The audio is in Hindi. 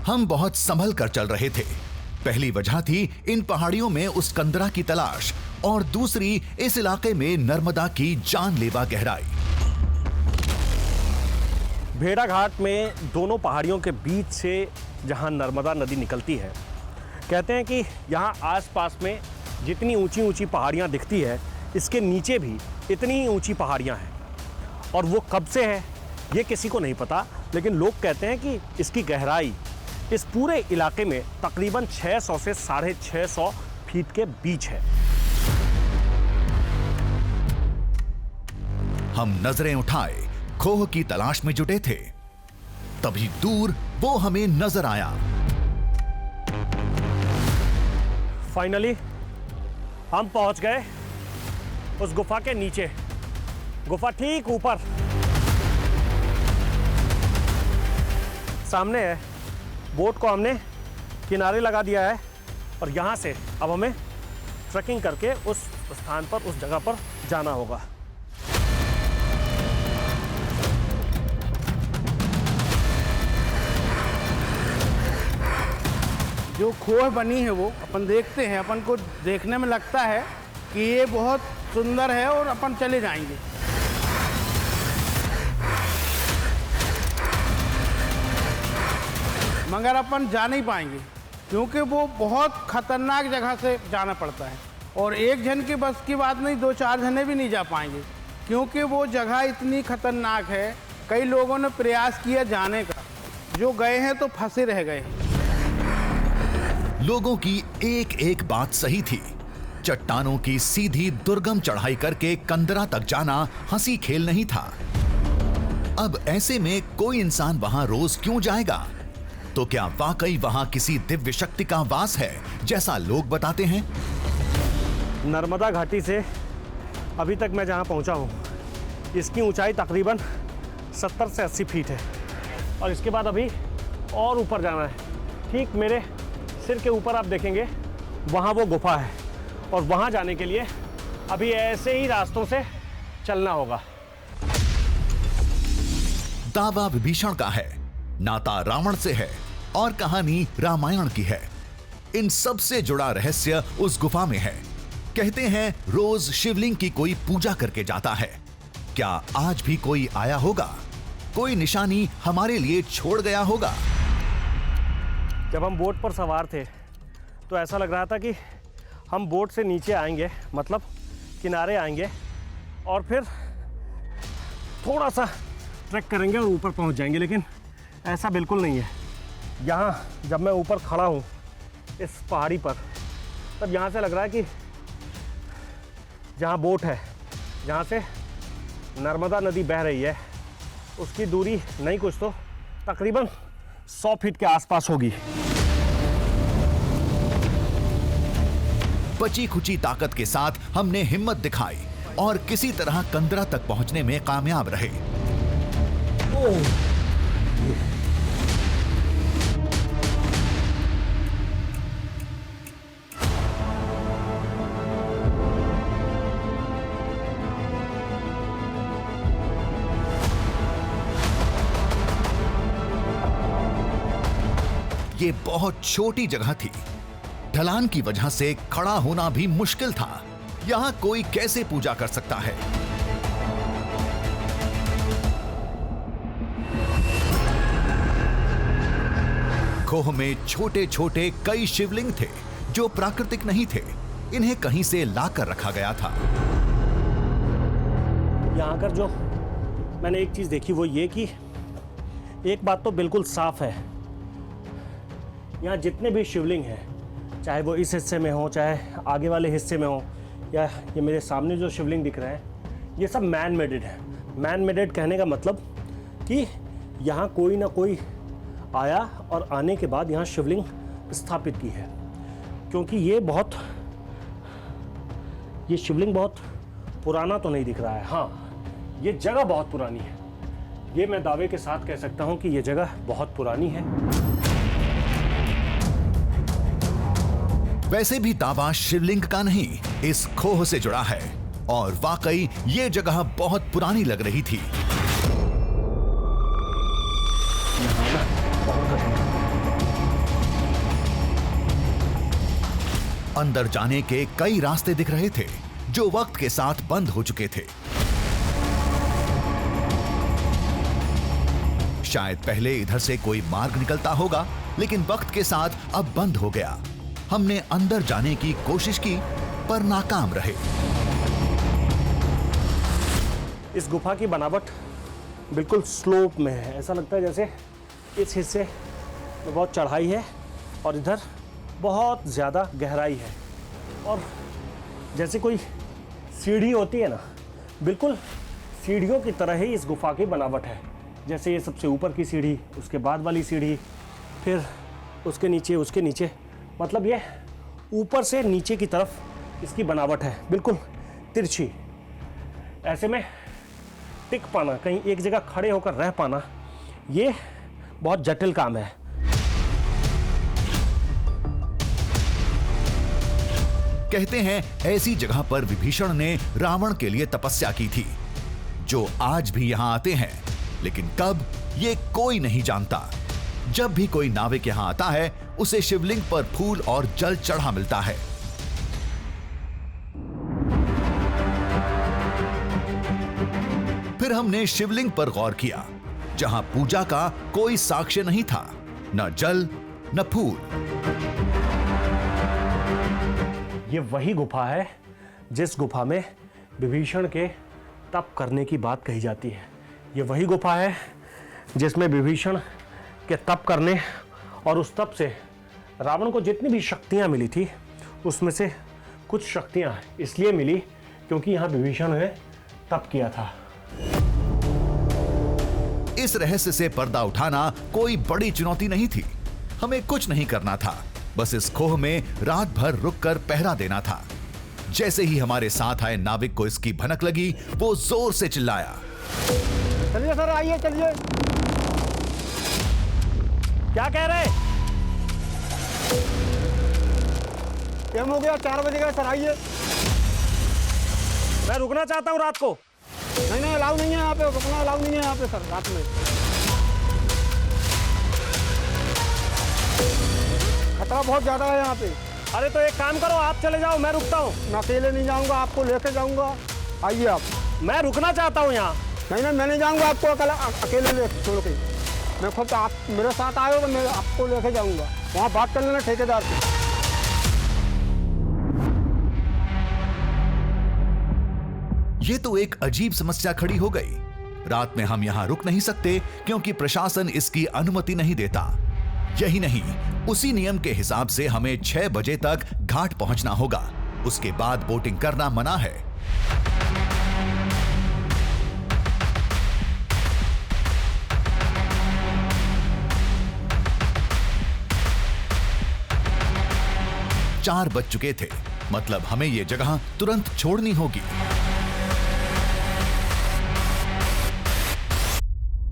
हम बहुत संभल कर चल रहे थे। पहली वजह थी इन पहाड़ियों में उस कंदरा की तलाश, और दूसरी इस इलाके में नर्मदा की जानलेवा गहराई। भेड़ाघाट में दोनों पहाड़ियों के बीच से जहां नर्मदा नदी निकलती है, कहते हैं कि यहां आसपास में जितनी ऊंची ऊंची पहाड़ियां दिखती है, इसके नीचे भी इतनी ऊंची पहाड़ियां हैं। और वो कब से है ये किसी को नहीं पता, लेकिन लोग कहते हैं कि इसकी गहराई इस पूरे इलाके में तकरीबन 600 से 650 फीट के बीच है। हम नजरें उठाए खोह की तलाश में जुटे थे, तभी दूर वो हमें नजर आया। फाइनली हम पहुंच गए उस गुफा के नीचे। गुफा ठीक ऊपर सामने है। बोट को हमने किनारे लगा दिया है और यहाँ से अब हमें ट्रैकिंग करके उस स्थान पर, उस जगह पर जाना होगा। जो खोह बनी है वो अपन देखते हैं, अपन को देखने में लगता है कि ये बहुत सुंदर है और अपन चले जाएंगे। मगर अपन जा नहीं पाएंगे क्योंकि वो बहुत खतरनाक जगह से जाना पड़ता है, और एक जन की बस की बात नहीं, 2-4 जने भी नहीं जा पाएंगे क्योंकि वो जगह इतनी खतरनाक है। कई लोगों ने प्रयास किया जाने का, जो गए हैं तो फंसे रह गए हैं। लोगों की एक एक बात सही थी। चट्टानों की सीधी दुर्गम चढ़ाई करके कंदरा तक जाना हंसी खेल नहीं था। अब ऐसे में कोई इंसान वहां रोज क्यों जाएगा? तो क्या वाकई वहां किसी दिव्य शक्ति का वास है जैसा लोग बताते हैं? नर्मदा घाटी से अभी तक मैं जहां पहुंचा हूं, इसकी ऊंचाई तकरीबन 70 से 80 फीट है, और इसके बाद अभी और ऊपर जाना है। ठीक मेरे सिर के ऊपर आप देखेंगे वहाँ वो गुफा है, और वहाँ जाने के लिए अभी ऐसे ही रास्तों से चलना होगा। दावा विभीषण का है, नाता रावण से है, और कहानी रामायण की है। इन सब से जुड़ा रहस्य उस गुफा में है। कहते हैं रोज शिवलिंग की कोई पूजा करके जाता है। क्या आज भी कोई आया होगा? कोई निशानी हमारे लिए छोड़ गया होगा? जब हम बोट पर सवार थे तो ऐसा लग रहा था कि हम बोट से नीचे आएंगे, मतलब किनारे आएंगे, और फिर थोड़ा सा ट्रैक करेंगे और ऊपर पहुंच जाएंगे, लेकिन ऐसा बिल्कुल नहीं है। यहाँ जब मैं ऊपर खड़ा हूँ इस पहाड़ी पर, तब यहाँ से लग रहा है कि जहाँ बोट है, जहाँ से नर्मदा नदी बह रही है, उसकी दूरी नहीं कुछ तो तकरीबन 100 फीट के आसपास होगी। बची खुची ताकत के साथ हमने हिम्मत दिखाई और किसी तरह कंदरा तक पहुंचने में कामयाब रहे। ये बहुत छोटी जगह थी। ढलान की वजह से खड़ा होना भी मुश्किल था। यहां कोई कैसे पूजा कर सकता है? खोह में छोटे छोटे कई शिवलिंग थे जो प्राकृतिक नहीं थे। इन्हें कहीं से लाकर रखा गया था। यहाँ कर जो मैंने एक चीज देखी वो ये कि एक बात तो बिल्कुल साफ है, यहाँ जितने भी शिवलिंग हैं, चाहे वो इस हिस्से में हो, चाहे आगे वाले हिस्से में हो, या ये मेरे सामने जो शिवलिंग दिख रहे हैं, ये सब मैन मेडेड है। मैन मेडेड कहने का मतलब कि यहाँ कोई ना कोई आया और आने के बाद यहाँ शिवलिंग स्थापित की है। क्योंकि ये शिवलिंग बहुत पुराना तो नहीं दिख रहा है। हाँ, ये जगह बहुत पुरानी है। ये मैं दावे के साथ कह सकता हूँ कि ये जगह बहुत पुरानी है। वैसे भी दावा शिवलिंग का नहीं, इस खोह से जुड़ा है, और वाकई ये जगह बहुत पुरानी लग रही थी। अंदर जाने के कई रास्ते दिख रहे थे जो वक्त के साथ बंद हो चुके थे। शायद पहले इधर से कोई मार्ग निकलता होगा, लेकिन वक्त के साथ अब बंद हो गया। हमने अंदर जाने की कोशिश की पर नाकाम रहे। इस गुफा की बनावट बिल्कुल स्लोप में है। ऐसा लगता है जैसे इस हिस्से में बहुत चढ़ाई है और इधर बहुत ज़्यादा गहराई है, और जैसे कोई सीढ़ी होती है ना, बिल्कुल सीढ़ियों की तरह ही इस गुफा की बनावट है। जैसे ये सबसे ऊपर की सीढ़ी, उसके बाद वाली सीढ़ी, फिर उसके नीचे, मतलब ये ऊपर से नीचे की तरफ इसकी बनावट है, बिल्कुल तिरछी। ऐसे में टिक पाना, कहीं एक जगह खड़े होकर रह पाना, ये बहुत जटिल काम है। कहते हैं ऐसी जगह पर विभीषण ने रावण के लिए तपस्या की थी, जो आज भी यहां आते हैं, लेकिन कब ये कोई नहीं जानता। जब भी कोई नाविक यहां आता है, उसे शिवलिंग पर फूल और जल चढ़ा मिलता है। फिर हमने शिवलिंग पर गौर किया, जहां पूजा का कोई साक्ष्य नहीं था, न जल न फूल। ये वही गुफा है जिस गुफा में विभीषण के तप करने की बात कही जाती है। ये वही गुफा है जिसमें विभीषण के तप करने और उस तप से रावण को जितनी भी शक्तियां मिली थी, उसमें से कुछ शक्तियां इसलिए मिली क्योंकि यहाँ विभीषण ने तप किया था। इस रहस्य से पर्दा उठाना कोई बड़ी चुनौती नहीं थी। हमें कुछ नहीं करना था, बस इस खोह में रात भर रुककर पहरा देना था। जैसे ही हमारे साथ आए नाविक को इसकी भनक लगी, वो जोर से चिल्लाया, चलिए सर, आइए, चलिए। क्या कह रहे? टाइम हो गया, 4 बजे का, सर आइए। मैं रुकना चाहता हूँ रात को। नहीं, अलाउ नहीं है यहाँ पे, रुकना अलाउ नहीं है यहाँ पे सर, रात में खतरा बहुत ज्यादा है यहाँ पे। अरे तो एक काम करो, आप चले जाओ, मैं रुकता हूँ। मैं अकेले नहीं जाऊँगा, आपको लेके जाऊँगा। आइए आप। मैं रुकना चाहता हूँ यहाँ। नहीं, मैं नहीं जाऊँगा, आपको अकेले ले छोड़ के। मैं खुद, आप मेरे साथ आए हो तो मैं आपको लेके जाऊँगा। वहाँ बात कर लेना ठेकेदार से। ये तो एक अजीब समस्या खड़ी हो गई। रात में हम यहाँ रुक नहीं सकते क्योंकि प्रशासन इसकी अनुमति नहीं देता। यही नहीं, उसी नियम के हिसाब से हमें 6 बजे तक घाट पहुंचना होगा। उसके बाद बोटिंग करना मना है। चार बज चुके थे, मतलब हमें यह जगह तुरंत छोड़नी होगी।